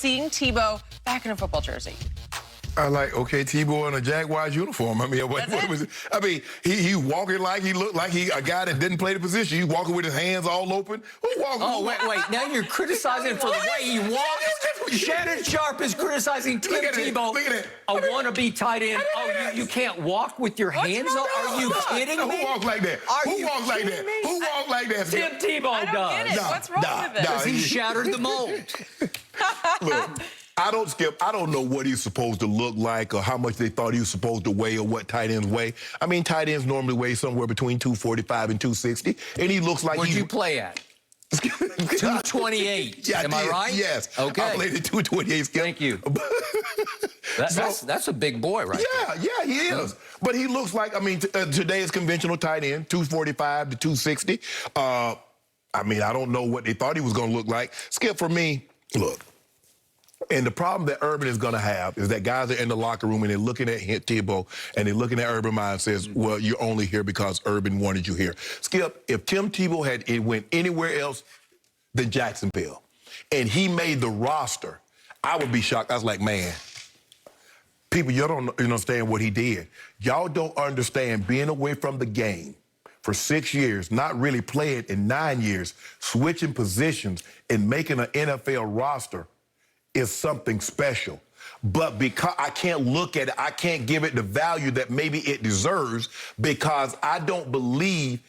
seeing Tebow back in a football jersey? I like, okay, Tebow in a Jaguars uniform. I mean, what was it? I mean, he walking like he looked like a guy that didn't play the position. He's walking with his hands all open. Who walking? Oh, wait. Now you're criticizing him for the way he walks. Shannon Sharp is criticizing Tim Tebow, a wannabe tight end. Oh, you can't walk with your hands up? Are you kidding me? Who walks like that? Who walks like that? Who walks like that? Tim Tebow does. Get it. What's wrong with this? Because he shattered the mold. Look, I don't know what he's supposed to look like or how much they thought he was supposed to weigh or what tight ends weigh. I mean, tight ends normally weigh somewhere between 245 and 260, and he looks like Where'd you play at? 228. Yeah, Am I right? Yes. Okay. I played at 228. Skip. Thank you. That's a big boy, right? Yeah, he is. But he looks like, I mean, today is conventional tight end, 245 to 260. I mean, I don't know what they thought he was going to look like. Skip, for me, look. And the problem that Urban is going to have is that guys are in the locker room and they're looking at Tebow and they're looking at Urban Meyer and says, well, you're only here because Urban wanted you here. Skip, if Tim Tebow had went anywhere else than Jacksonville and he made the roster, I would be shocked. I was like, man, people, you don't understand what he did. Y'all don't understand being away from the game for 6 years, not really playing in 9 years, switching positions and making an NFL roster is something special. But because I can't look at it, I can't give it the value that maybe it deserves because I don't believe,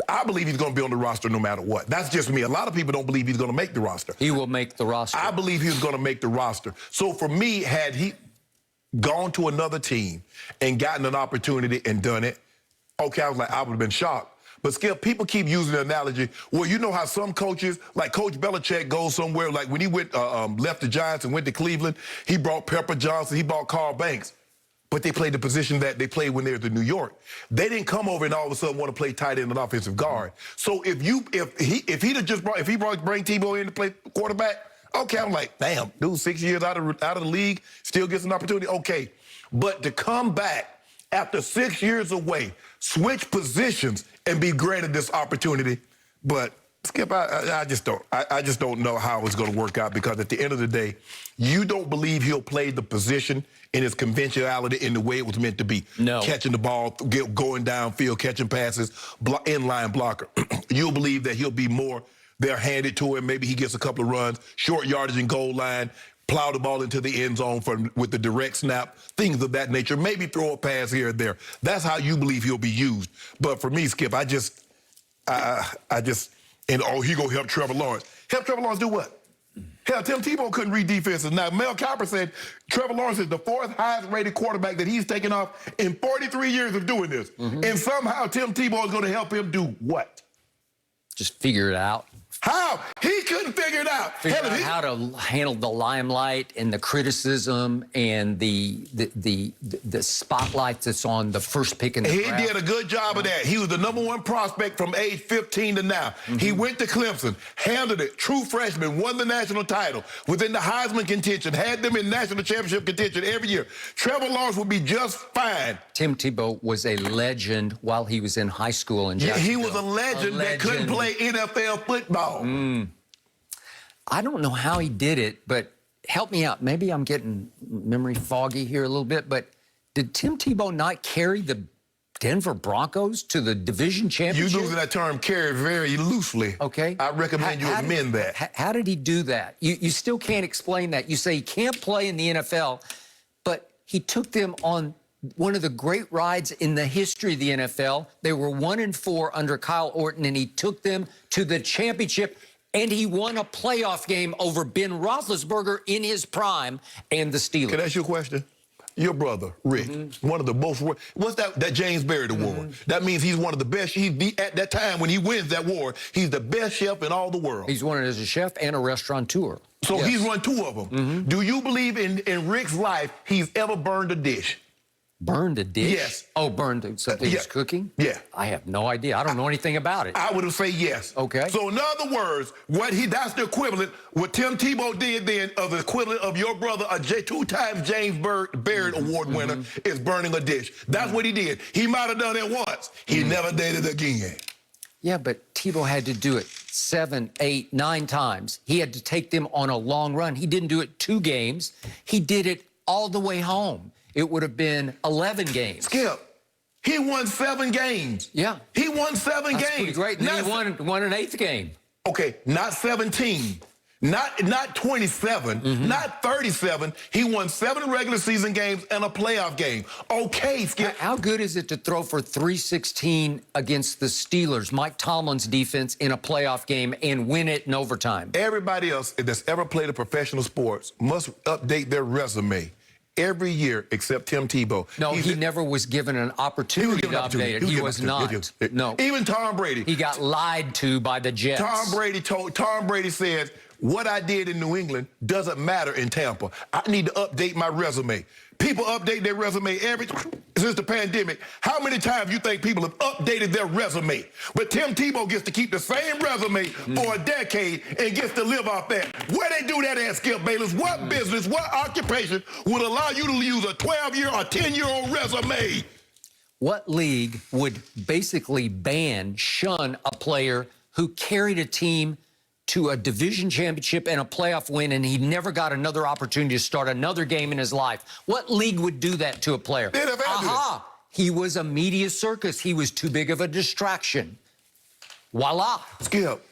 I believe he's going to be on the roster no matter what. That's just me. A lot of people don't believe he's going to make the roster. He will make the roster. I believe he's going to make the roster. So for me, had he gone to another team and gotten an opportunity and done it, okay, I was like, I would have been shocked. But, Skip, people keep using the analogy, well, you know how some coaches, like Coach Belichick goes somewhere, like when he went, left the Giants and went to Cleveland, he brought Pepper Johnson, he brought Carl Banks. But they played the position that they played when they were in New York. They didn't come over and all of a sudden want to play tight end and offensive guard. So if he bring Tebow in to play quarterback, okay, I'm like, damn, dude, 6 years out of the league, still gets an opportunity, okay. But to come back after 6 years away, switch positions and be granted this opportunity. But Skip, I just don't know how it's going to work out because at the end of the day, you don't believe he'll play the position in its conventionality in the way it was meant to be. No. Catching the ball, going downfield, catching passes, inline blocker. You'll believe that he'll be more, they're handed to him, maybe he gets a couple of runs, short yardage and goal line, plow the ball into the end zone with the direct snap, things of that nature. Maybe throw a pass here and there. That's how you believe he'll be used. But for me, Skip, he gonna help Trevor Lawrence. Help Trevor Lawrence do what? Hell, Tim Tebow couldn't read defenses. Now, Mel Kiper said Trevor Lawrence is the 4th highest rated quarterback that he's taken off in 43 years of doing this. And somehow Tim Tebow is gonna help him do what? Just figure it out. How? He couldn't figure it out. Figure out how to handle the limelight and the criticism and the spotlight that's on the first pick in the draft. He did a good job of that. He was the #1 prospect from age 15 to now. He went to Clemson, handled it, true freshman, won the national title, was in the Heisman contention, had them in national championship contention every year. Trevor Lawrence would be just fine. Tim Tebow was a legend while he was in high school in Jacksonville. Yeah, he was a legend that couldn't play NFL football. I don't know how he did it, but help me out. Maybe I'm getting memory foggy here a little bit, but did Tim Tebow not carry the Denver Broncos to the division championship? You're using that term carry very loosely. Okay. I recommend you amend that. How did he do that? You still can't explain that. You say he can't play in the NFL, but he took them on one of the great rides in the history of the NFL. They were 1-4 under Kyle Orton, and he took them to the championship, and he won a playoff game over Ben Roethlisberger in his prime and the Steelers. Can I ask you a question? Your brother, Rick, one of the most, what's that James Barrett Award? That means he's one of the best, at that time when he wins that award, he's the best chef in all the world. He's won it as a chef and a restaurateur. So he's won 2 of them. Do you believe in Rick's life he's ever burned a dish? Burned a dish? Yes. Oh, burned something he's cooking? Yeah. I have no idea. I don't know anything about it. I would have said yes. Okay. So in other words, that's the equivalent, what Tim Tebow did then of the equivalent of your brother, a 2-time James Barrett Award winner, is burning a dish. That's what he did. He might have done it once. He never did it again. Yeah, but Tebow had to do it 7, 8, 9 times. He had to take them on a long run. He didn't do it 2 games. He did it all the way home. It would have been 11 games. Skip, he won 7 games. Yeah. He won 7 That's games. pretty great. And then he won an 8th game. Okay, not 17. Not 27, not 37. He won 7 regular season games and a playoff game. Okay, Skip. How good is it to throw for 316 against the Steelers, Mike Tomlin's defense, in a playoff game and win it in overtime? Everybody else that's ever played a professional sports must update their resume every year except Tim Tebow. No, he never was given an opportunity to update it. He was not. No. Even Tom Brady. He got lied to by the Jets. Tom Brady said, what I did in New England doesn't matter in Tampa. I need to update my resume. People update their resume since the pandemic. How many times you think people have updated their resume? But Tim Tebow gets to keep the same resume for a decade and gets to live off that. Where they do that at, Skip Bayless? What business, what occupation would allow you to use a 12-year or 10-year-old resume? What league would basically shun a player who carried a team to a division championship and a playoff win, and he never got another opportunity to start another game in his life? What league would do that to a player? Aha! He was a media circus. He was too big of a distraction. Voila. Skip,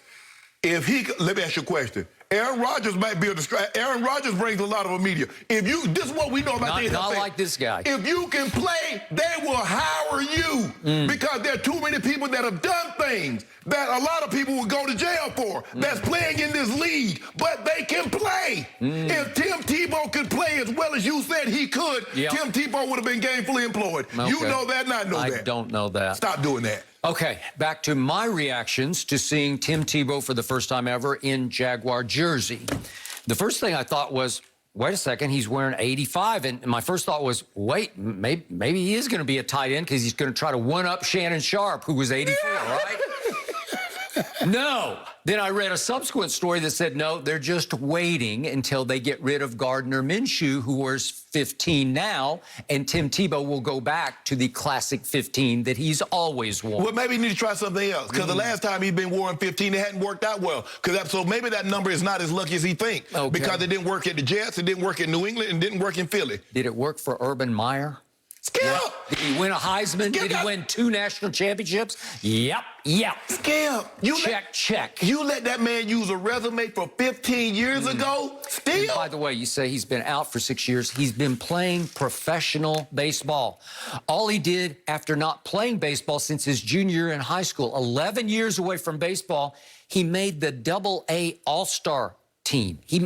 let me ask you a question. Aaron Rodgers might be a distraction. Aaron Rodgers brings a lot of media. This is what we know about the NFL. Not like this guy. If you can play, they will hire you because there are too many people that have done things that a lot of people will go to jail for that's playing in this league, but they can play. If Tim Tebow could play as well as you said he could, Tim Tebow would have been gainfully employed. Okay. You know that, and I know that. I don't know that. Stop doing that. Okay, back to my reactions to seeing Tim Tebow for the first time ever in Jaguar jersey. The first thing I thought was, wait a second, he's wearing 85. And my first thought was, wait, maybe he is going to be a tight end because he's going to try to one-up Shannon Sharp, who was 84, right? No. Then I read a subsequent story that said, no, they're just waiting until they get rid of Gardner Minshew, who wears 15 now, and Tim Tebow will go back to the classic 15 that he's always worn. Well, maybe you need to try something else, because the last time he'd been wearing 15, it hadn't worked out well. So maybe that number is not as lucky as he thinks, because it didn't work at the Jets, it didn't work in New England, and didn't work in Philly. Did it work for Urban Meyer? Skip! Yep. Did he win a Heisman? Did he win 2 national championships? Yep. Skip! Check. You let that man use a resume for 15 years ago? Still? And by the way, you say he's been out for 6 years. He's been playing professional baseball. All he did after not playing baseball since his junior year in high school, 11 years away from baseball, he made the Double-A All-Star team. He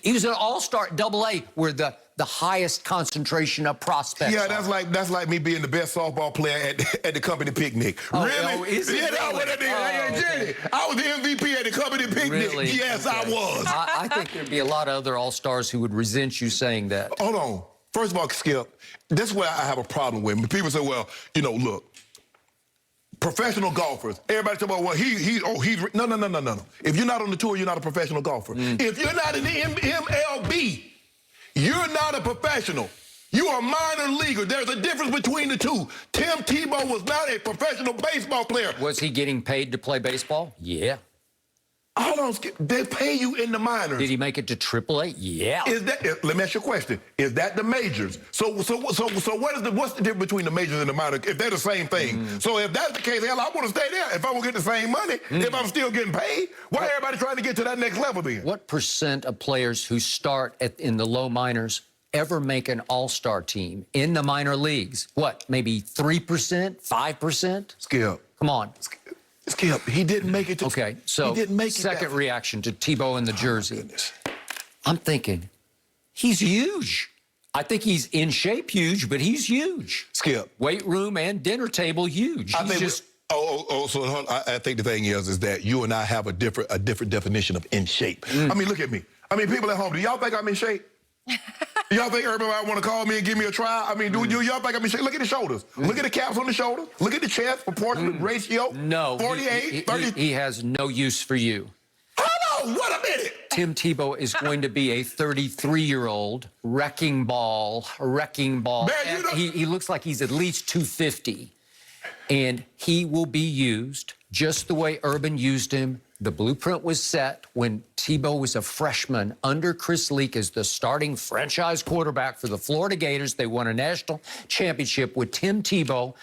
was an All-Star at Double-A, where the highest concentration of prospects. Yeah, that's like me being the best softball player at the company picnic. Really? Oh, is it? Yeah, Really? I was the MVP at the company picnic. Really? Yes, okay. I was. I think there'd be a lot of other All-Stars who would resent you saying that. Hold on. First of all, Skip, this is where I have a problem with. People say, well, look, professional golfers. Everybody talk about, well, he's no. If you're not on the tour, you're not a professional golfer. If you're not in the MLB, you're not a professional. You're a minor leaguer. There's a difference between the two. Tim Tebow was not a professional baseball player. Was he getting paid to play baseball? Yeah. Hold on, Skip. They pay you in the minors. Did he make it to AAA? Yeah. Let me ask you a question. Is that the majors? So what's the difference between the majors and the minors if they're the same thing? So if that's the case, hell, I want to stay there. If I won't get the same money, if I'm still getting paid, why everybody trying to get to that next level then? What % of players who start in the low minors ever make an all-star team in the minor leagues? What, maybe 3%, 5%? Skip. Come on. Skip, he didn't make it to... Okay, so he didn't make second reaction to Tebow in the jersey. I'm thinking, he's huge. I think he's in shape huge, but he's huge. Skip. Weight room and dinner table huge. I think the thing is that you and I have a different definition of in shape. I mean, look at me. I mean, people at home, do y'all think I'm in shape? Y'all think everybody want to call me and give me a try? I mean, do y'all think I'm in shape? Look at the shoulders. Look at the caps on the shoulders. Look at the chest, proportionate ratio. No. 48, 30. He has no use for you. Hold on, wait a minute. Tim Tebow is going to be a 33-year-old wrecking ball. Man, He looks like he's at least 250. And he will be used just the way Urban used him The blueprint was set when Tebow was a freshman under Chris Leak as the starting franchise quarterback for the Florida Gators. They won a national championship with Tim Tebow.